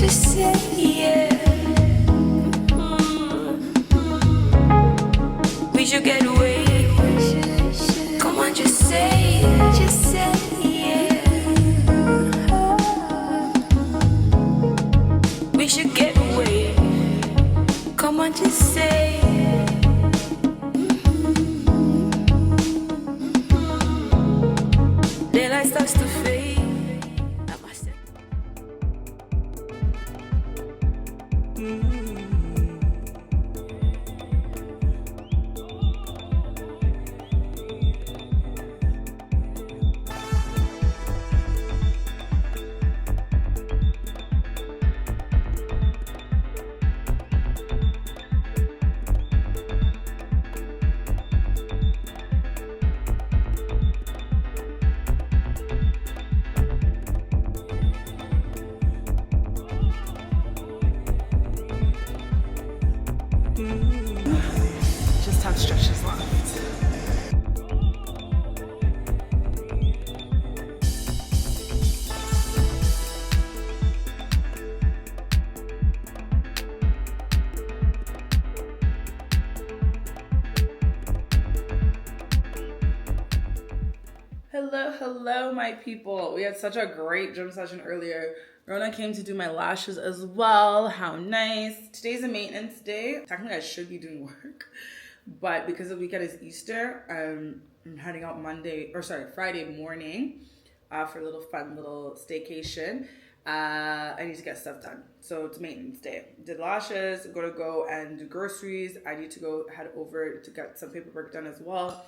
just say yeah. We should get away. Come on, just say yeah. We should get away. Come on, just say. Daylight starts to fade. Just have stretches left. Hello, my people. We had such a great gym session earlier. Rona came to do my lashes as well. How nice. Today's a maintenance day. Technically, I should be doing work, but because the weekend is Easter, I'm heading out Friday morning for a little fun little staycation. I need to get stuff done. So it's maintenance day. Did lashes, go and do groceries. I need to head over to get some paperwork done as well.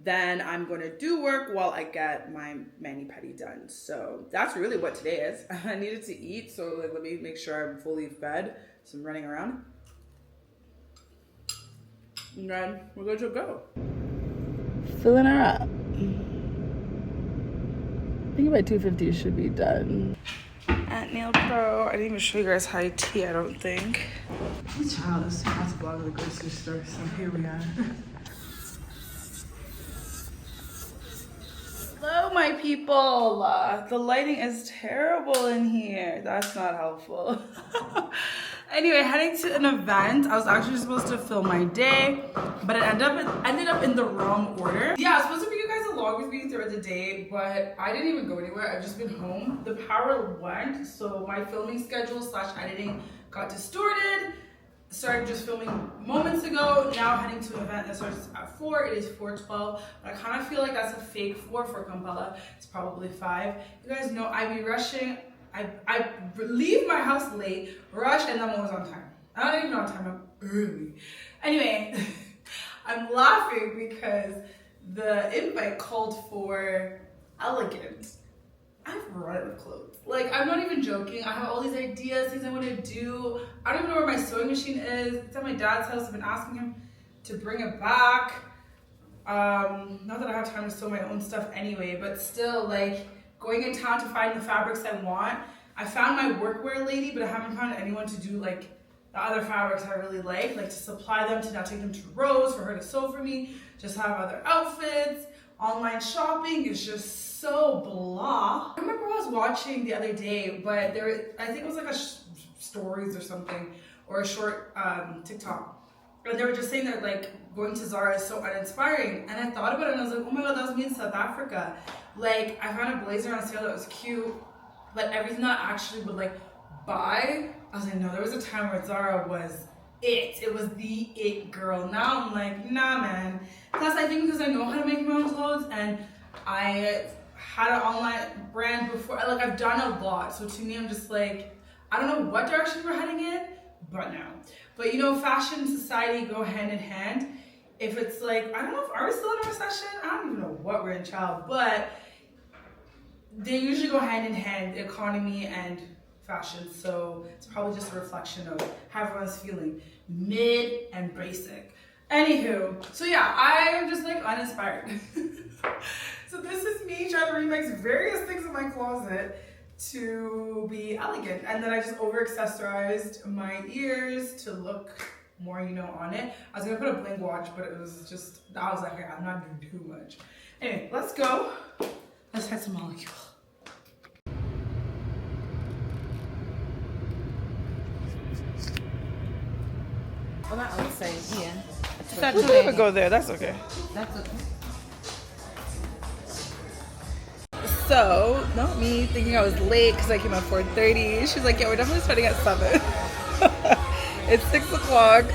Then I'm going to do work while I get my mani-pedi done. So that's really what today is. I needed to eat, so let me make sure I'm fully fed. So I'm running around. And then we're going to go. Filling her up. I think by 2:50 it should be done. At Nail Pro. I didn't even show you guys high tea, I don't think. This child is supposed to vlog at the grocery store, so here we are. Hello, my people. The lighting is terrible in here. That's not helpful. Anyway, heading to an event. I was actually supposed to film my day, but it ended up in the wrong order. Yeah, I was supposed to bring you guys along with me throughout the day, but I didn't even go anywhere. I've just been home. The power went, so my filming schedule / editing got distorted. Started just filming moments ago. Now heading to an event that starts at 4. It is 4:12. But I kind of feel like that's a fake 4 for Kampala. It's probably 5. You guys know I be rushing. I leave my house late, rush, and I'm always on time. I'm not even on time, I'm early. Anyway, I'm laughing because the invite called for elegant. I've run out of clothes. Like, I'm not even joking. I have all these ideas, things I want to do. I don't even know where my sewing machine is. It's at my dad's house. I've been asking him to bring it back. Not that I have time to sew my own stuff anyway, but still, like, going in town to find the fabrics I want. I found my workwear lady, but I haven't found anyone to do, like, the other fabrics I really like to supply them, to now take them to Rose for her to sew for me, just have other outfits. Online shopping is just so blah. I remember I was watching the other day, but I think it was like a stories or something, or a short TikTok. And they were just saying that like going to Zara is so uninspiring. And I thought about it and I was like, oh my God, that was me in South Africa. Like I found a blazer on sale that was cute, but everything that I actually would like buy, I was like, no, there was a time where Zara was it was the it girl. Now I'm like, nah man. Plus I think because I know how to make my own clothes and I had an online brand before, like I've done a lot. So to me, I'm just like, I don't know what direction we're heading in, but no. But you know, fashion and society go hand in hand. If it's like, I don't know, are we still in a recession? I don't even know what we're in, child, but they usually go hand in hand, the economy and fashion. So it's probably just a reflection of how everyone's feeling, mid and basic. Anywho, so yeah, I am just like uninspired. So this is me trying to remix various things in my closet to be elegant. And then I just over accessorized my ears to look more, you know, on it. I was gonna put a bling watch, but it was just, I was like, I'm not doing too much. Anyway, let's go. Let's head to Molecule. Or not outside here. We could even go there. That's okay. That's okay. So, not me thinking I was late because I came at 4:30. She's like, yeah, we're definitely starting at 7. It's 6 o'clock.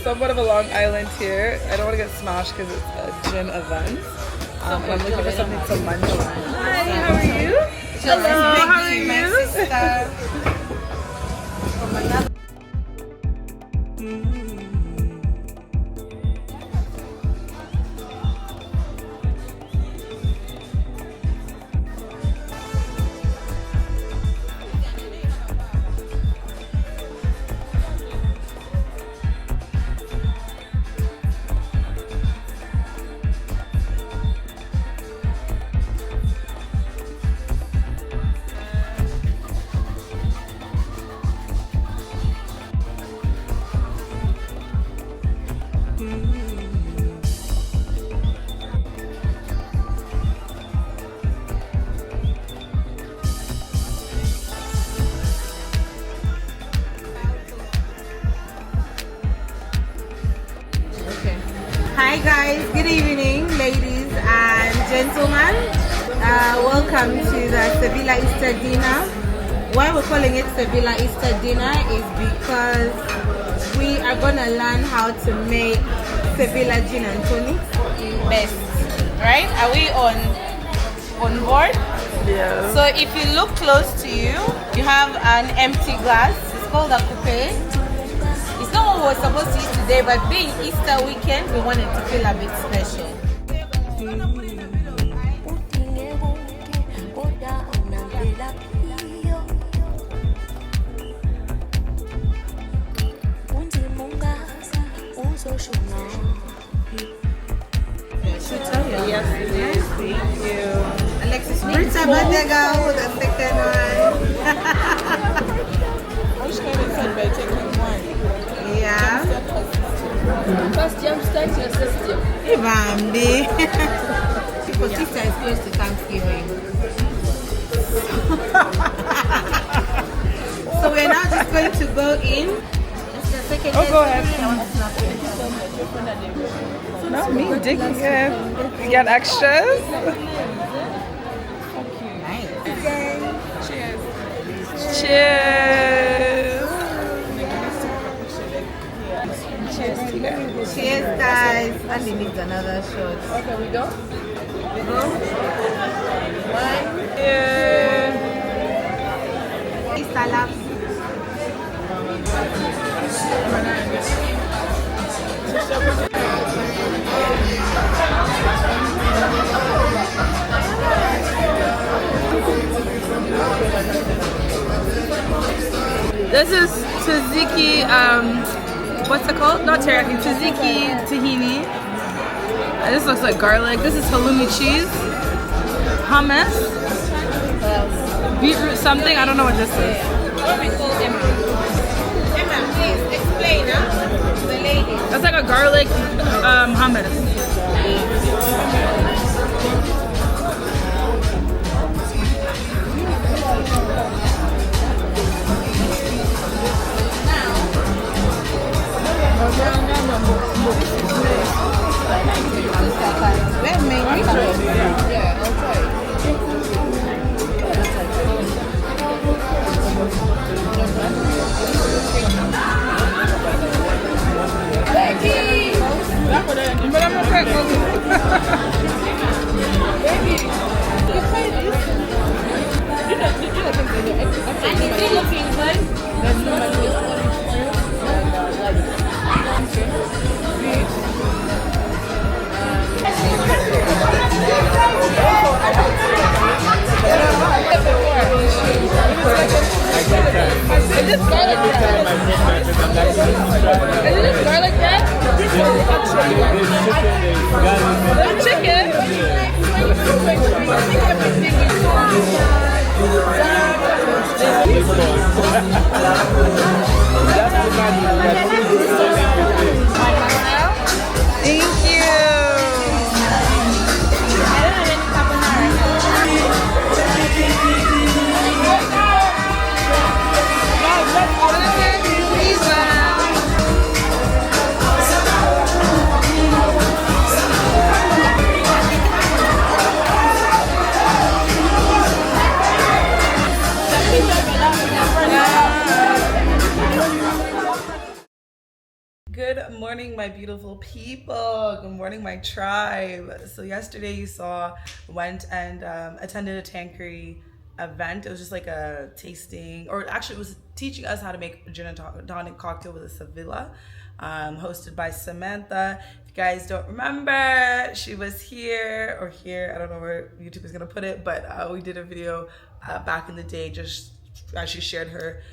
Somewhat of a Long Island here. I don't want to get smashed because it's a gym event. And I'm looking for something to munch on. Hi, how are you? Hello, how are you? Hi guys, good evening ladies and gentlemen. Welcome to the Sevilla Easter dinner. Why we're calling it Sevilla Easter dinner is because we are gonna learn how to make Sevilla gin and tonic best. Right? Are we on board? Yeah. So if you look close to you, you have an empty glass. It's called a coupe. It's not what we're supposed to eat today, but being Easter weekend, we wanted to feel a bit special. Yes, it is. Thank you. Alexis, Brita Badega, the second one. Which kind of start by taking one? Yeah. First jump start your system. Ibambi. Because Easter is close to Thanksgiving. So we're now just going to go in. Just a second. Oh, go ahead. I want to snap it. Not me, digging it. You got extras? Nice. Cheers. Cheers. Cheers to you guys. Cheers, guys. Andy needs another shot. Okay, we go. We go. One. Cheers. Easter laps. This is tzatziki, what's it called? Not teriyaki, tzatziki tahini. And this looks like garlic. This is halloumi cheese. Hummus. Beetroot something. I don't know what this is. What we call Emma? Emma, please explain, huh? To the lady. That's like a garlic hummus. Where may we come? Yeah, okay. But I'm okay. Baby, you try this. And is it looking good? There's no like this orange oil and Is this garlic bread? Is this garlic bread? Chicken? Thank you. Good morning, my beautiful people. Good morning, my tribe. So yesterday you saw, went and attended a Tanqueray event. It was just like a tasting, or actually it was teaching us how to make a gin and tonic cocktail with a Sevilla, hosted by Samantha. If you guys don't remember, she was here, or here, I don't know where YouTube is gonna put it, but we did a video back in the day, just as she shared her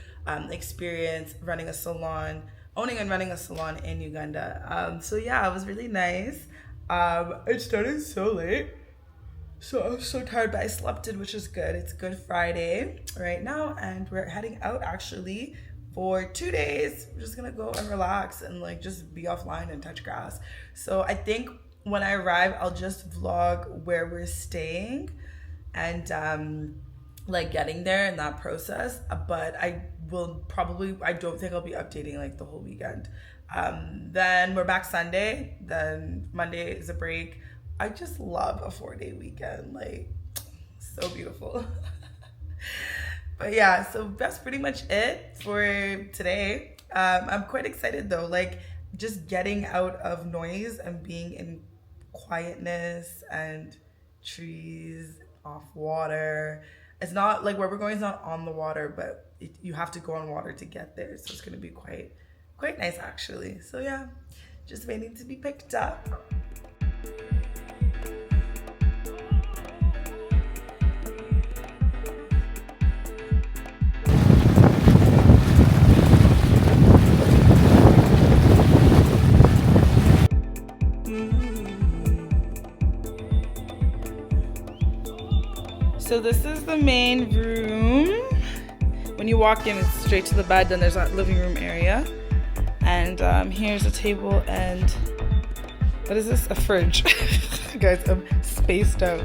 experience running a salon, owning and running a salon in Uganda. So yeah, it was really nice. It started so late, so I'm so tired, but I slept in, which is good. It's Good Friday right now, and we're heading out actually for 2 days. We're just gonna go and relax and like just be offline and touch grass. So I think when I arrive, I'll just vlog where we're staying and like getting there and that process. But I don't think I'll be updating like the whole weekend. Then we're back Sunday, then Monday is a break. I just love a 4-day weekend, like so beautiful. But yeah, so that's pretty much it for today. I'm quite excited though, like just getting out of noise and being in quietness and trees, off water. It's not like where we're going is not on the water, but you have to go on water to get there. So it's gonna be quite nice actually. So yeah, just waiting to be picked up. So this is the main room. When you walk in, it's straight to the bed, then there's that living room area. And here's a table and, what is this? A fridge. Guys, I'm spaced out.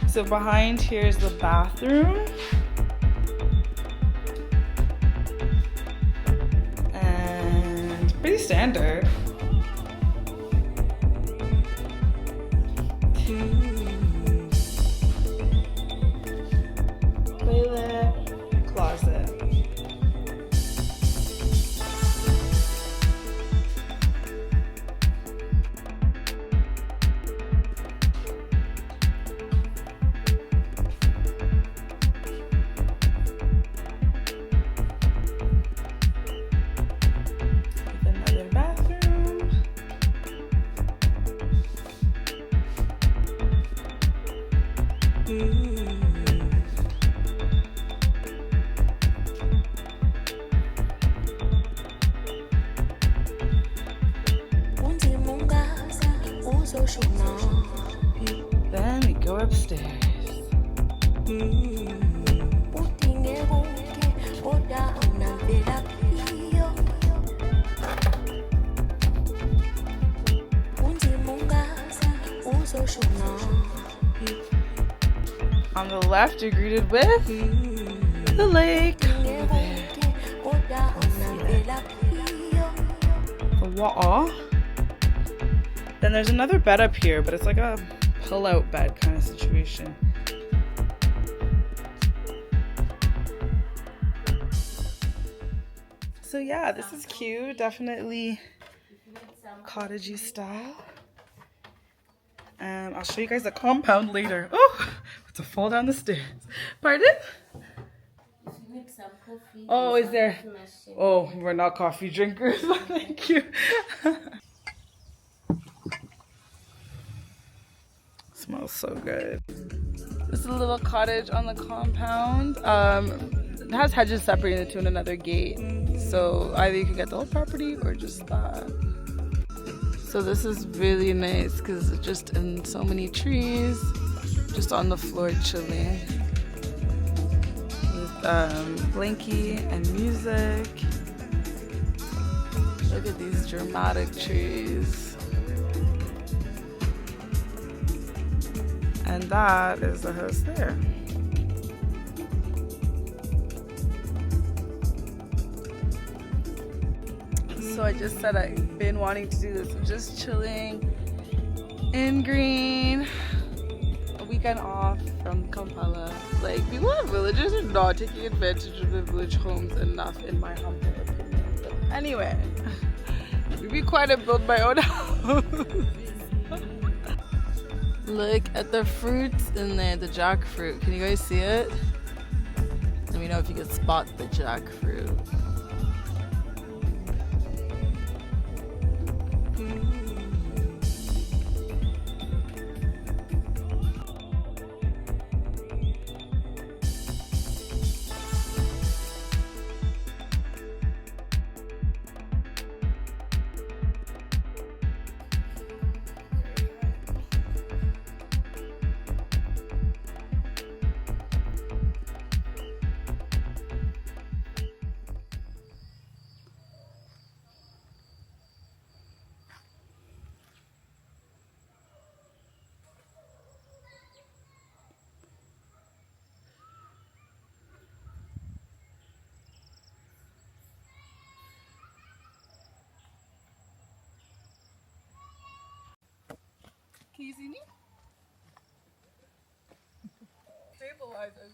So behind here's the bathroom. And pretty standard. Toilet, closet. Another bathroom. Then we go upstairs. On the left, you're greeted with the lake over there. The wall. Then there's another bed up here, but it's like a pull-out bed kind of situation. So yeah, this is cute. Definitely cottagey style. I'll show you guys the compound later. Oh, to fall down the stairs. Pardon? Oh, is there? Oh, we're not coffee drinkers. Thank you. Smells so good. This is a little cottage on the compound. It has hedges separating the two and another gate. So either you can get the whole property or just that. So this is really nice because it's just in so many trees, just on the floor chilling. With blankie and music. Look at these dramatic trees. And that is the house there. So I just said I've been wanting to do this. I'm just chilling in green. A weekend off from Kampala. Like, people in villages are not taking advantage of the village homes enough, in my humble opinion. But anyway, It'd be quite to build my own house. Look at the fruits in there, the jackfruit. Can you guys see it? Let me know if you can spot the jackfruit. Can you see me? Stabilizers.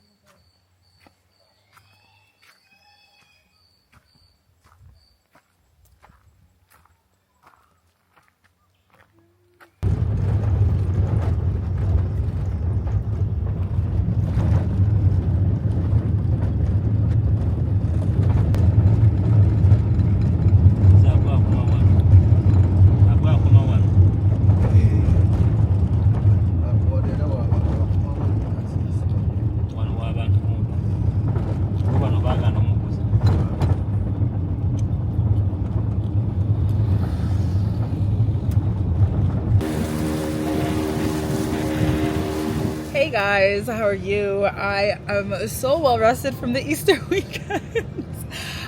Hey guys, how are you? I am so well rested from the Easter weekend.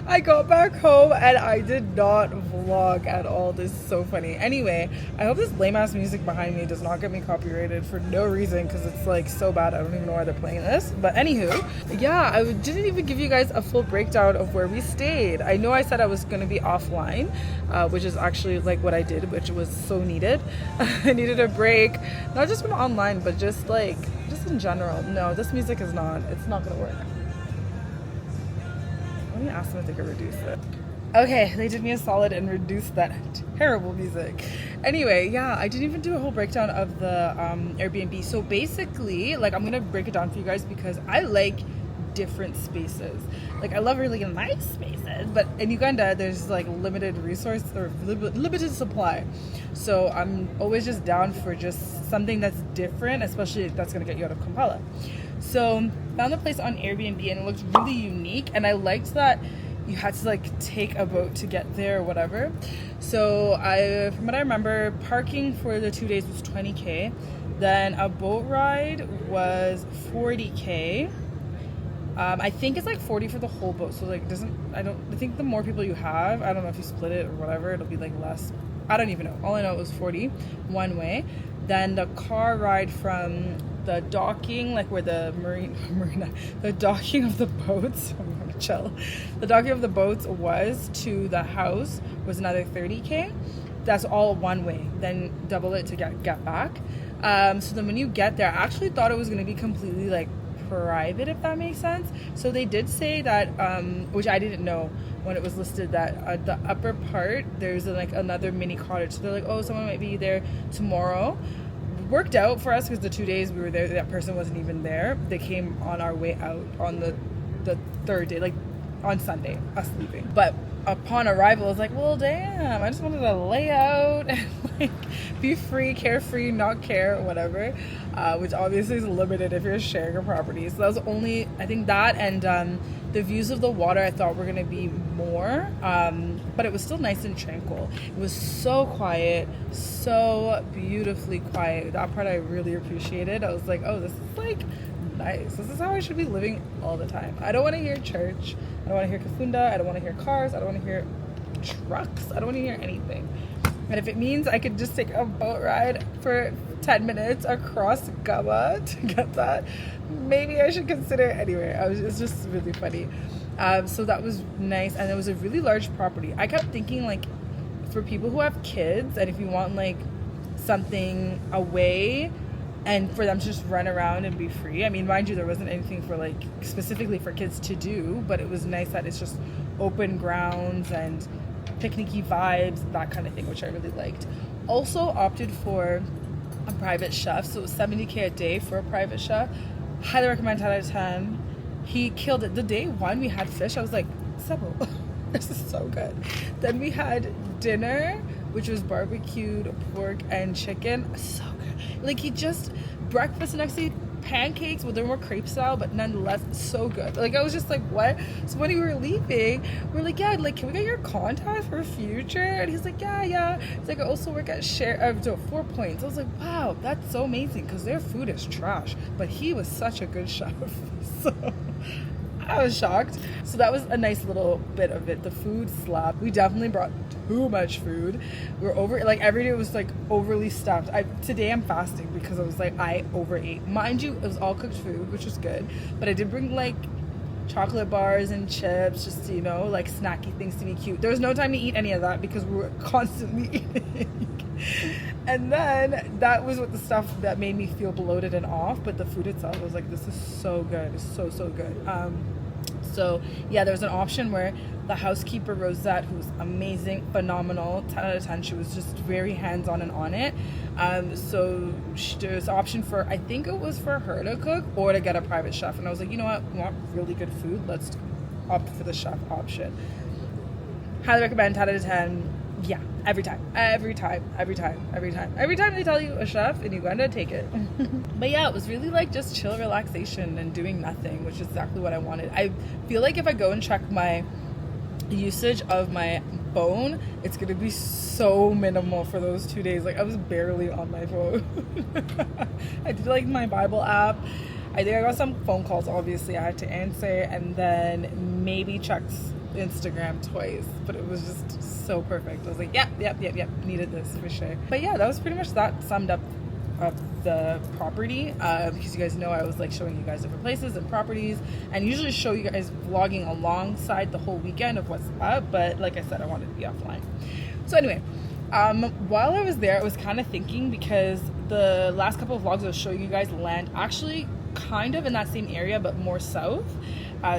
I got back home and I did not vlog at all. This is so funny. Anyway, I hope this lame ass music behind me does not get me copyrighted for no reason because it's like so bad. I don't even know why they're playing this. But anywho, yeah, I didn't even give you guys a full breakdown of where we stayed. I know I said I was going to be offline, which is actually like what I did, which was so needed. I needed a break, not just from online, but just in general. No, this music is not, it's not going to work. Let me ask them if they could reduce it. Okay, they did me a solid and reduced that terrible music. Anyway, yeah, I didn't even do a whole breakdown of the Airbnb. So basically, like, I'm gonna break it down for you guys because I like different spaces. Like, I love really nice spaces, but in Uganda, there's like limited resource or limited supply. So I'm always just down for just something that's different, especially that's gonna get you out of Kampala. So found the place on Airbnb and it looked really unique, and I liked that you had to like take a boat to get there or whatever. So from what I remember, parking for the 2 days was 20K, then a boat ride was 40K. I think it's like 40 for the whole boat. So like I think the more people you have, I don't know if you split it or whatever, it'll be like less. I don't even know. All I know it was 40 one way. Then the car ride from the docking, like where the the docking of the boats, I'm gonna chill. The docking of the boats was to the house was another 30K. That's all one way. Then double it to get back. So then when you get there, I actually thought it was gonna be completely like private, if that makes sense. So they did say that, which I didn't know when it was listed, that the upper part there's like another mini cottage. So they're like, oh, someone might be there tomorrow. Worked out for us because the 2 days we were there, that person wasn't even there. They came on our way out on the third day, like on Sunday, us leaving. But upon arrival, I was like, well, damn, I just wanted to lay out and like be free, carefree, not care, whatever, which obviously is limited if you're sharing a property. So that was only, I think that, and the views of the water I thought were going to be more, but it was still nice and tranquil. It was so quiet, so beautifully quiet. That part I really appreciated. I was like, oh, this is like nice. This is how I should be living all the time. I don't want to hear church. I don't want to hear kafunda. I don't want to hear cars. I don't want to hear trucks. I don't want to hear anything. And if it means I could just take a boat ride for 10 minutes across Ggaba to get that, maybe I should consider it. Anyway, it's just really funny. So that was nice, and it was a really large property. I kept thinking, like, for people who have kids, and if you want like something away and for them to just run around and be free. I mean, mind you, there wasn't anything for like specifically for kids to do, but it was nice that it's just open grounds and picnicky vibes, that kind of thing, which I really liked. Also opted for a private chef, so it was $70K a day for a private chef. Highly recommend, 10 out of 10. He killed it. The day one we had fish, I was like, Sebo, this is so good. Then we had dinner, which was barbecued pork and chicken. So good. Like, he just, breakfast the next day, pancakes, well, they were more crepe style, but nonetheless so good. Like, I was just like, what? So when we were leaving, we were like, yeah, like, can we get your contact for future? And he's like, yeah. He's like, I also work at 4 Points. I was like, wow, that's so amazing, because their food is trash, but he was such a good chef. So I was shocked. So that was a nice little bit of it. The food slapped. We definitely brought too much food. We were over, like, every day was like overly stuffed. Today I'm fasting because I was like, I overate. Mind you, it was all cooked food, which was good, but I did bring like chocolate bars and chips, just, you know, like snacky things to be cute. There was no time to eat any of that because we were constantly eating. And then that was what the stuff that made me feel bloated and off, but the food itself was like, this is so good. It's so good. So yeah, there was an option where the housekeeper Rosette, who's amazing, phenomenal, 10 out of 10. She was just very hands-on and on it. So there's an option for, I think it was for her to cook or to get a private chef. And I was like, you know what, we want really good food, let's opt for the chef option. Highly recommend, 10 out of 10. Yeah, every time they tell you a chef in Uganda, take it. But yeah, it was really like just chill relaxation and doing nothing, which is exactly what I wanted. I feel like if I go and check my usage of my phone, it's gonna be so minimal for those 2 days. Like, I was barely on my phone. I did like my Bible app. I think I got some phone calls, obviously I had to answer, and then maybe checked Instagram twice, but it was just so perfect. I was like, yep, needed this for sure. But yeah, that was pretty much that summed up of the property, because you guys know I was like showing you guys different places and properties, and usually show you guys vlogging alongside the whole weekend of what's up, but like I said, I wanted to be offline. So anyway, while I was there, I was kind of thinking, because the last couple of vlogs I was showing you guys land actually kind of in that same area but more south.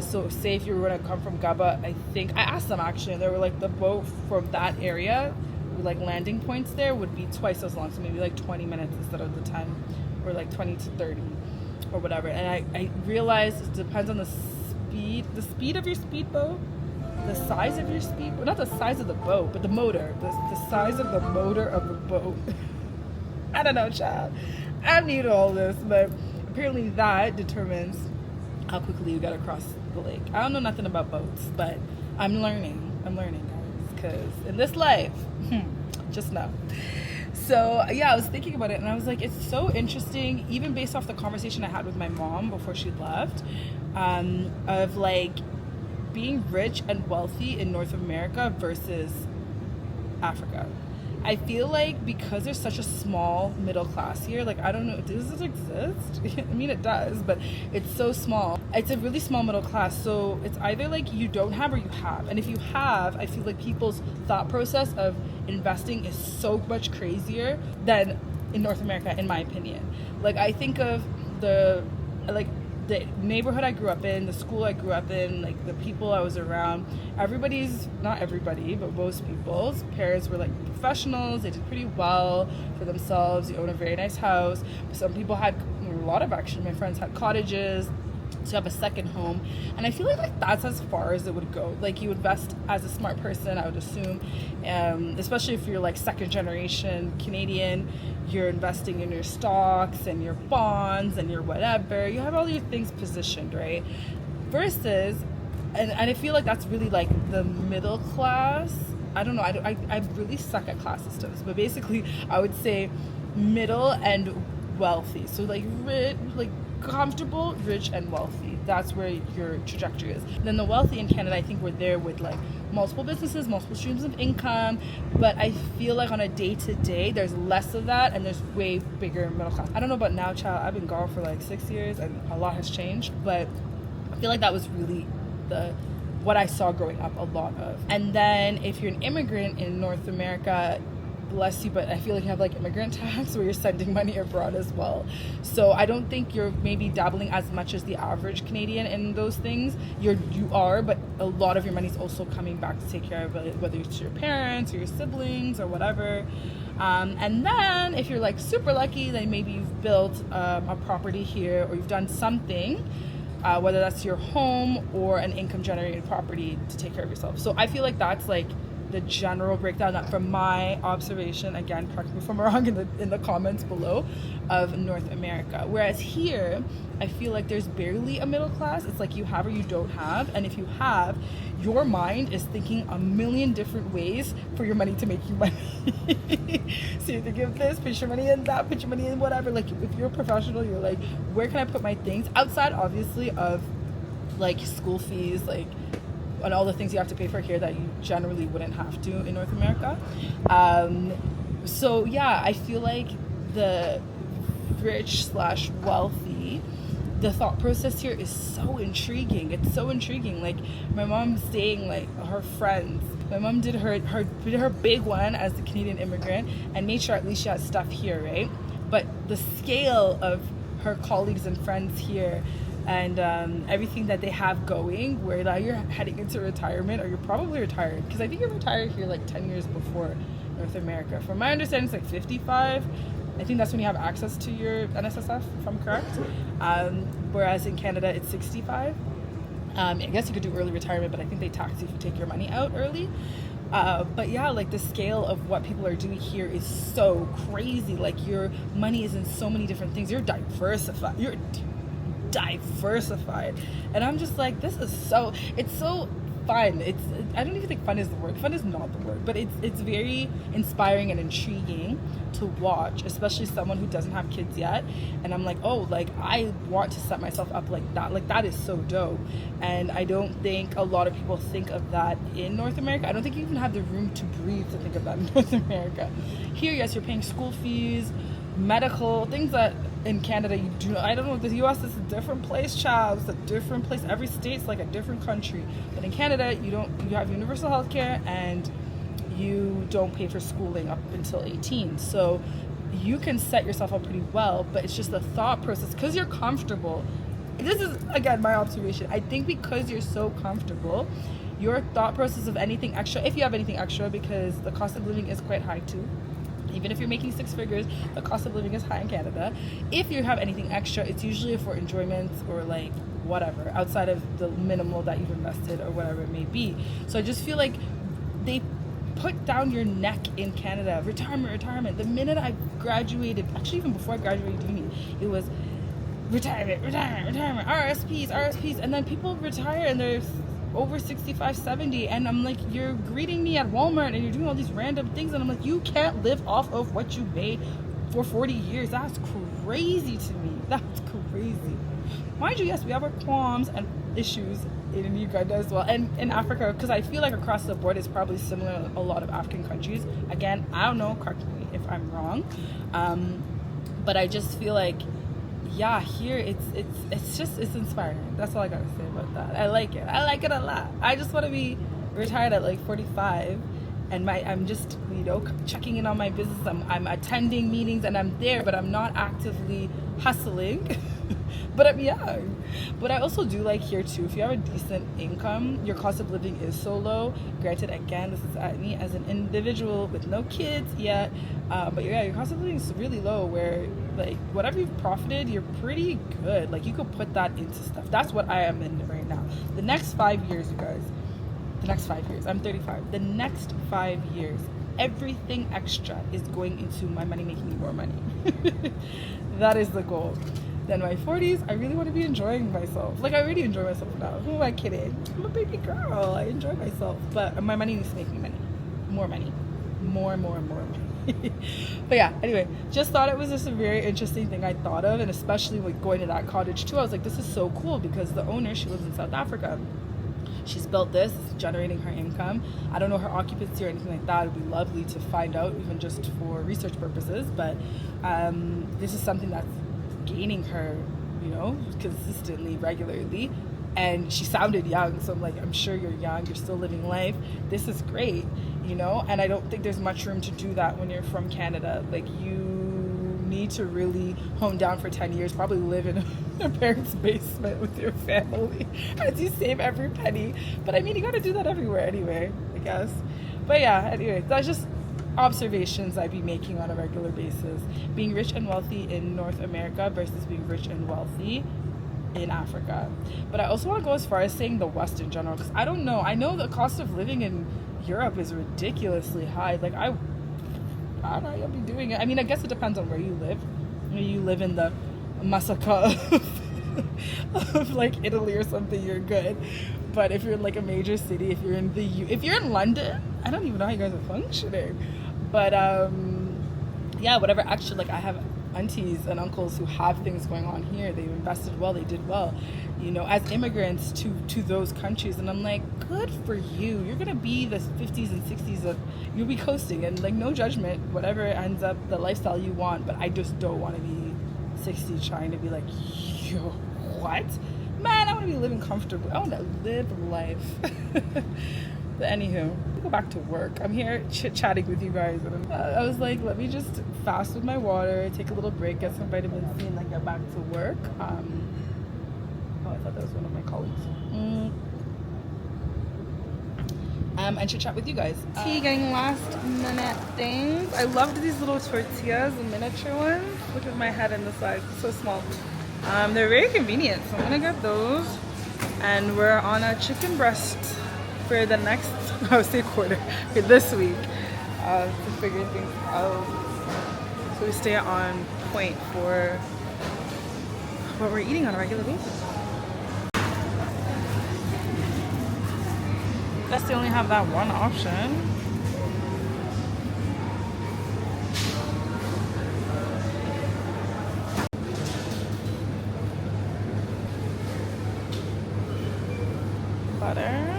So say if you were going to come from Ggaba, I think I asked them actually, and they were like, the boat from that area, like landing points there, would be twice as long, so maybe like 20 minutes instead of the 10, or like 20 to 30 or whatever. And I realized it depends on the speed of your speedboat, the size of your speedboat, not the size of the boat, but the motor, the size of the motor of the boat. I don't know, child, I'm new to all this, but apparently that determines how quickly you gotta cross the lake. I don't know nothing about boats, but I'm learning, guys, because in this life, just know. So yeah, I was thinking about it, and I was like, it's so interesting, even based off the conversation I had with my mom before she left, of like being rich and wealthy in North America versus Africa. I feel like because there's such a small middle class here, like, I don't know, does this exist? I mean, it does, but it's so small. It's a really small middle class, so it's either like you don't have or you have. And if you have, I feel like people's thought process of investing is so much crazier than in North America, in my opinion. Like, I think of the neighborhood I grew up in, the school I grew up in, like the people I was around, not everybody, but most people's parents were like professionals. They did pretty well for themselves. They own a very nice house. Some people had a lot of, actually, my friends had cottages to have a second home, and I feel like that's as far as it would go. Like, you invest as a smart person, I would assume, especially if you're like second generation Canadian, you're investing in your stocks and your bonds and your whatever, you have all your things positioned, right? Versus, and I feel like that's really like the middle class. I don't know, I really suck at class systems, but basically I would say middle and wealthy. So like rich, like comfortable, rich, and wealthy. That's where your trajectory is. Then the wealthy in Canada, I think we're there with like multiple businesses, multiple streams of income, but I feel like on a day-to-day there's less of that, and there's way bigger middle class. I don't know about now, child, I've been gone for like 6 years and a lot has changed, but I feel like that was really what I saw growing up, a lot of. And then if you're an immigrant in North America, bless you, but I feel like you have like immigrant tax where you're sending money abroad as well. So I don't think you're maybe dabbling as much as the average Canadian in those things. You are, but a lot of your money's also coming back to take care of it, whether it's your parents or your siblings or whatever. And then if you're like super lucky, then maybe you've built a property here, or you've done something, whether that's your home or an income generating property to take care of yourself. So I feel like that's like the general breakdown that from my observation, again, correct me if I'm wrong in the comments below, of North America. Whereas here, I feel like there's barely a middle class. It's like you have or you don't have. And if you have, your mind is thinking a million different ways for your money to make you money. So you think of this, put your money in that, put your money in whatever. Like if you're a professional, you're like, where can I put my things? Outside, obviously, of like school fees, like, and all the things you have to pay for here that you generally wouldn't have to in North America. So yeah, I feel like the rich/wealthy, the thought process here is so intriguing. It's so intriguing. Like my mom's saying, like her friends, my mom did her big one as the Canadian immigrant and made sure at least she has stuff here, right? But the scale of her colleagues and friends here, and everything that they have going, where now you're heading into retirement, or you're probably retired, because I think you're retired here like 10 years before North America. From my understanding, it's like 55. I think that's when you have access to your NSSF, if I'm correct. Whereas in Canada, it's 65. I guess you could do early retirement, but I think they tax you if you take your money out early. But yeah, like the scale of what people are doing here is so crazy. Like your money is in so many different things. You're diversified. And I'm just like, this is so, it's so fun. I don't even think fun is the word. Fun is not the word, but it's very inspiring and intriguing to watch, especially someone who doesn't have kids yet. And I'm like, oh, like I want to set myself up like that. Like that is so dope. And I don't think a lot of people think of that in North America. I don't think you even have the room to breathe to think of that in North America. Here, yes, you're paying school fees, medical, things that in Canada you do. I don't know, the US is a different place, child. It's a different place. Every state's like a different country. But in Canada, you have universal health care, and you don't pay for schooling up until 18. So you can set yourself up pretty well, but it's just the thought process, because you're comfortable. This is, again, my observation. I think because you're so comfortable, your thought process of anything extra, if you have anything extra, because the cost of living is quite high too. Even if you're making 6 figures, the cost of living is high in Canada. If you have anything extra, it's usually for enjoyment or like whatever, outside of the minimal that you've invested or whatever it may be. So I just feel like they put down your neck in Canada. Retirement. The minute I graduated, actually even before I graduated uni, it was retirement, RSPs. And then people retire and they're over 65, 70, and I'm like, you're greeting me at Walmart and you're doing all these random things, and I'm like, you can't live off of what you made for 40 years. That's crazy to me. That's crazy. Mind you, yes, we have our qualms and issues in Uganda as well, and in Africa, because I feel like across the board it's probably similar in a lot of African countries. Again, I don't know, correct me if I'm wrong, but I just feel like, yeah, here it's inspiring. That's all I gotta say about that. I like it a lot. I just want to be retired at like 45, and I'm just, checking in on my business. I'm attending meetings and I'm there, but I'm not actively hustling. But I'm young. But I also do like here too, if you have a decent income, your cost of living is so low. Granted, again, this is at me as an individual with no kids yet, but yeah, your cost of living is really low, where like whatever you've profited, you're pretty good. Like you could put that into stuff. That's what I am in right now. The next 5 years, you guys, I'm 35. The next 5 years, everything extra is going into my money making me more money. That is the goal. Then my 40s, I really want to be enjoying myself. Like I already enjoy myself now. Who am I kidding? I'm a baby girl. I enjoy myself. But my money needs to make me money. More money. More money. But yeah, anyway, just thought it was just a very interesting thing I thought of, and especially like going to that cottage too. I was like, this is so cool, because the owner, she lives in South Africa. She's built this, generating her income. I don't know her occupancy or anything like that. It would be lovely to find out, even just for research purposes. But this is something that's gaining her, consistently, regularly, And she sounded young, so I'm like, I'm sure you're young, you're still living life. This is great, you know? And I don't think there's much room to do that when you're from Canada. Like, you need to really hone down for 10 years, probably live in your parents' basement with your family as you save every penny. But I mean, you gotta do that everywhere anyway, I guess. But yeah, anyway, that's just observations I'd be making on a regular basis. Being rich and wealthy in North America versus being rich and wealthy in Africa. But I also want to go as far as saying the West in general, because I don't know. I know the cost of living in Europe is ridiculously high. Like, I don't know, you'll be doing it. I mean, I guess it depends on where you live. When you live in the massacre of like Italy or something, you're good. But if you're in like a major city, if you're in London, I don't even know how you guys are functioning. But yeah, whatever. Actually, like, I have aunties and uncles who have things going on here. They've invested well, they did well, you know, as immigrants to those countries. And I'm like, good for you. You're gonna be the 50s and 60s of, you'll be coasting, and like, no judgment, whatever ends up the lifestyle you want. But I just don't want to be 60 trying to be like, yo, what? Man, I want to be living comfortably. I want to live life. But anywho, go back to work. I'm here chit-chatting with you guys, and I was like, let me just fast with my water, take a little break, get some vitamin C, and then get back to work. Oh, I thought that was one of my colleagues. And chit-chat with you guys. Tea, getting last minute things. I loved these little tortillas, the miniature ones. Look at my head in the side, so small. They're very convenient, so I'm gonna get those. And we're on a chicken breast for the next, I would say quarter, for this week, to figure things out. So we stay on point for what we're eating on a regular basis. Guess they only have that one option. Butter.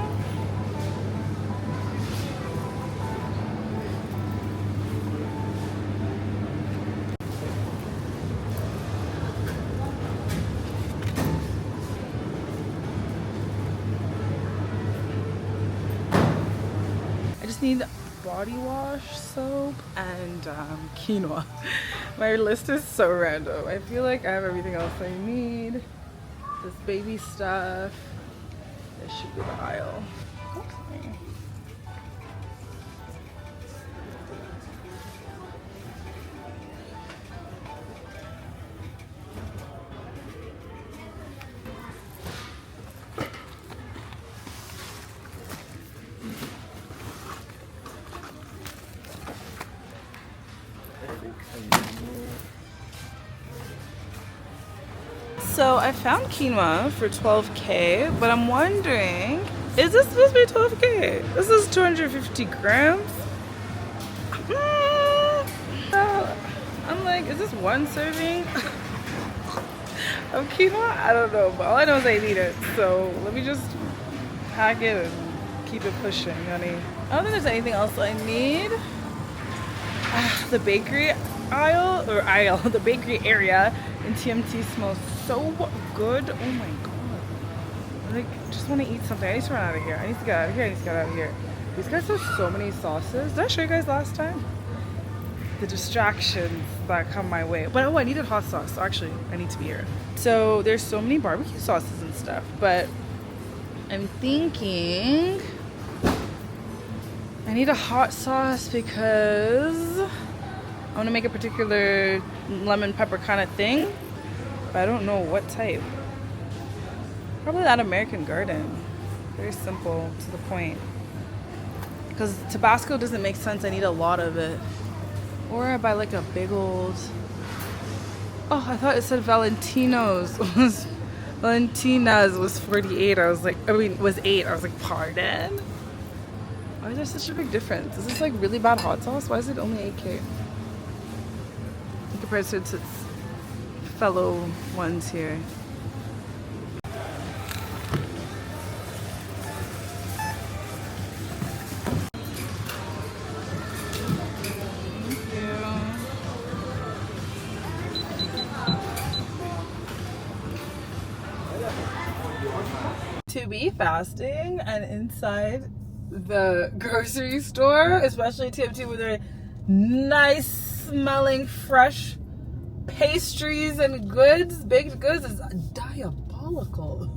Need body wash, soap, and quinoa. My list is so random. I feel like I have everything else I need. This baby stuff. This should be the aisle. Okay. So I found quinoa for 12K, but I'm wondering, is this supposed to be 12K? This is 250 grams. I'm like, is this one serving of quinoa? I don't know, but all I know is I need it. So let me just pack it and keep it pushing, honey. I don't think there's anything else I need. The bakery the bakery area in TMT smells so good. Oh my god. I just want to eat something. I need to run out of here. I need to get out of here. These guys have so many sauces. Did I show you guys last time? The distractions that come my way. But oh, I needed hot sauce. So actually, I need to be here. So there's so many barbecue sauces and stuff. But I'm thinking I need a hot sauce because I want to make a particular lemon pepper kind of thing, but I don't know what type. Probably that American Garden. Very simple, to the point. Because Tabasco doesn't make sense. I need a lot of it. Or I buy like a big old... Oh, I thought it said Valentino's. Valentina's was 48. I was like, was 8. I was like, pardon? Why is there such a big difference? Is this like really bad hot sauce? Why is it only 8K? Compared to its fellow ones here. Thank you. be fasting, and inside the grocery store, especially TMT, with their nice smelling fresh pastries and goods, baked goods, is diabolical.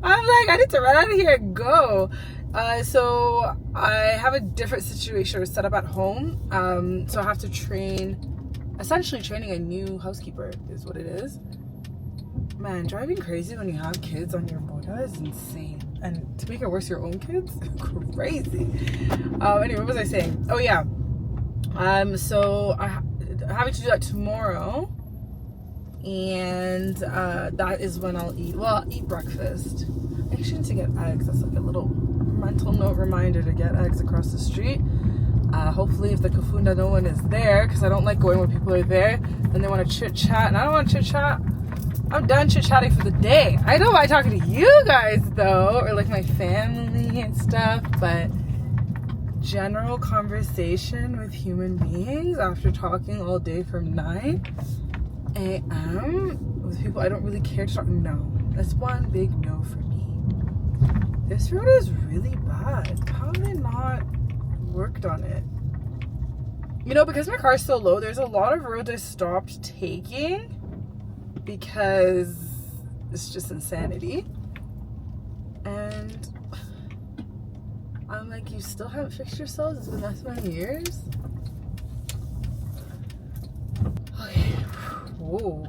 I'm like, I need to run out of here and go. So I have a different situation set up at home. So I have to essentially training a new housekeeper is what it is. Man, driving crazy when you have kids on your boda is insane. And to make it worse, your own kids? Crazy. Anyway, what was I saying? Oh yeah. So I'm having to do that tomorrow. And that is when I'll eat. Well, I'll eat breakfast. I actually need to get eggs. That's like a little mental note reminder to get eggs across the street. Hopefully if the kafunda no one is there, because I don't like going when people are there. Then they want to chit chat, and I don't want to chit chat. I'm done chit-chatting for the day. I don't mind talking to you guys though, or like my family and stuff, but general conversation with human beings after talking all day from 9 a.m. with people I don't really care to talk. No, that's one big no for me. This road is really bad. How have they not worked on it? You know, because my car is so low, there's a lot of roads I stopped taking because it's just insanity. And I'm like, you still haven't fixed yourselves? It's been that many years? Okay. Whoa.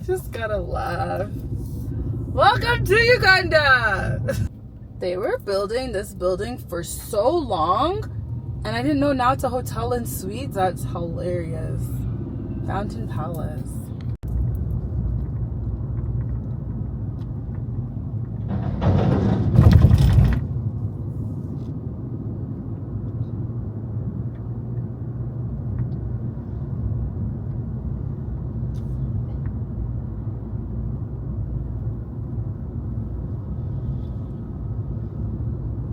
Just gotta laugh. Welcome to Uganda! They were building this building for so long, and I didn't know now it's a hotel and suites. That's hilarious. Fountain Palace.